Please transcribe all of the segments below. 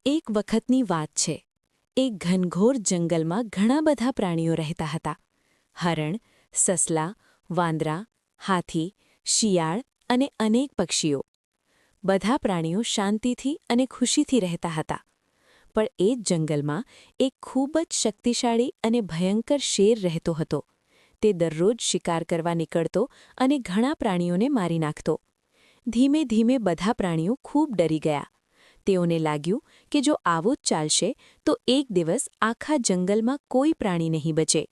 એક વખતની વાત છે. એક ઘનઘોર જંગલમાં ઘણા બધા પ્રાણીઓ રહેતા હતા. હરણ, સસલા, વાંદરા, હાથી, શિયાળ અને અનેક પક્ષીઓ. બધા પ્રાણીઓ શાંતિથી અને ખુશીથી રહેતા હતા. પણ એ જ જંગલમાં એક ખૂબ જ શક્તિશાળી અને ભયંકર શેર રહેતો હતો. તે દરરોજ શિકાર કરવા નીકળતો અને ઘણા પ્રાણીઓને મારી નાખતો. ધીમે ધીમે બધા પ્રાણીઓ ખૂબ ડરી ગયા. તેઓને લાગ્યું કે જો આવું જ ચાલશે તો એક દિવસ આખા જંગલમાં કોઈ પ્રાણી નહીં બચે.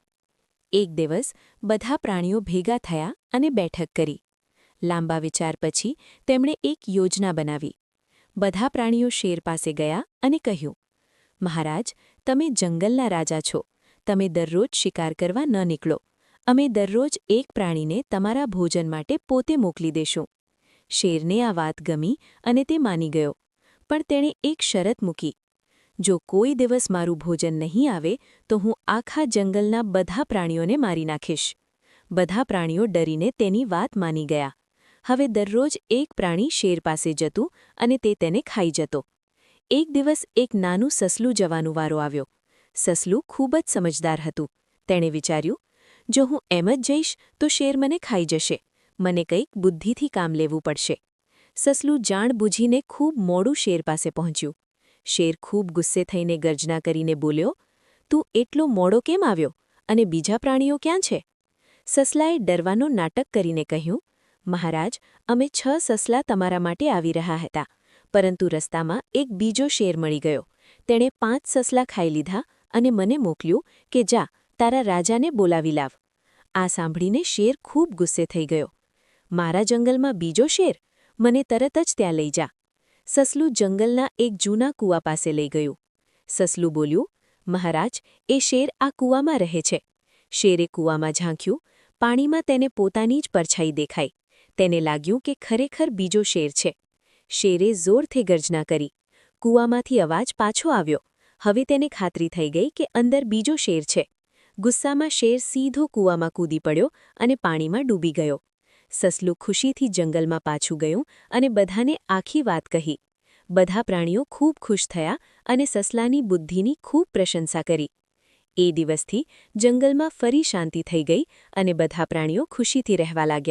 એક દિવસ બધા પ્રાણીઓ ભેગા થયા અને બેઠક કરી. લાંબા વિચાર પછી તેમણે એક યોજના બનાવી. બધા પ્રાણીઓ શેર પાસે ગયા અને કહ્યું, મહારાજ, તમે જંગલના રાજા છો. તમે દરરોજ શિકાર કરવા ન નીકળો. અમે દરરોજ એક પ્રાણીને તમારા ભોજન માટે પોતે મોકલી દેશું. શેરને આ વાત ગમી અને તે માની ગયો. પણ તેણે એક શરત મૂકી. જો કોઈ દિવસ મારું ભોજન નહીં આવે તો હું આખા જંગલના બધા પ્રાણીઓને મારી નાખીશ. બધા પ્રાણીઓ ડરીને તેની વાત માની ગયા. હવે દરરોજ એક પ્રાણી શેર પાસે જતું અને તે તેને ખાઈ જતો. એક દિવસ એક નાનું સસલું જવાનો વારો આવ્યો. સસલું ખૂબ જ સમજદાર હતું. તેણે વિચાર્યું, જો હું એમ જ જઈશ તો શેર મને ખાઈ જશે. મને કંઈક બુદ્ધિથી કામ લેવું પડશે. સસલું જાણબૂજીને ખૂબ મોડું શેર પાસે પહોંચ્યું. શેર ખૂબ ગુસ્સે થઈને ગર્જના કરીને બોલ્યો, તું એટલો મોડો કેમ આવ્યો અને બીજા પ્રાણીઓ ક્યાં છે? સસલાએ ડરવાનું નાટક કરીને કહ્યું, મહારાજ, અમે 6 સસલા તમારા માટે આવી રહ્યા હતા, પરંતુ રસ્તામાં એક બીજો શેર મળી ગયો. તેણે 5 સસલા ખાઈ લીધા અને મને મોકલ્યું કે જા, તારા રાજાને બોલાવી લાવ. આ સાંભળીને શેર ખૂબ ગુસ્સે થઈ ગયો. મારા જંગલમાં બીજો શેર? મને તરત જ ત્યાં લઈ જા. સસલું જંગલના એક જૂના કૂવા પાસે લઈ ગયું. સસલું બોલ્યું, મહારાજ, એ શેર આ કૂવામાં રહે છે. શેરે કૂવામાં ઝાંક્યું. પાણીમાં તેને પોતાની જ પરછાઈ દેખાઈ. તેને લાગ્યું કે ખરેખર બીજો શેર છે. શેરે જોરથી ગર્જના કરી. કૂવામાંથી અવાજ પાછો આવ્યો. હવે તેને ખાતરી થઈ ગઈ કે અંદર બીજો શેર છે. ગુસ્સામાં શેર સીધો કૂવામાં કૂદી પડ્યો અને પાણીમાં ડૂબી ગયો. સસલું ખુશીથી જંગલમાં પાછું ગયું અને બધાને આખી વાત કહી. બધા પ્રાણીઓ ખૂબ ખુશ થયા અને સસલાની બુદ્ધિની ખૂબ પ્રશંસા કરી. એ દિવસથી જંગલમાં ફરી શાંતિ થઈ ગઈ અને બધા પ્રાણીઓ ખુશીથી રહેવા લાગ્યા.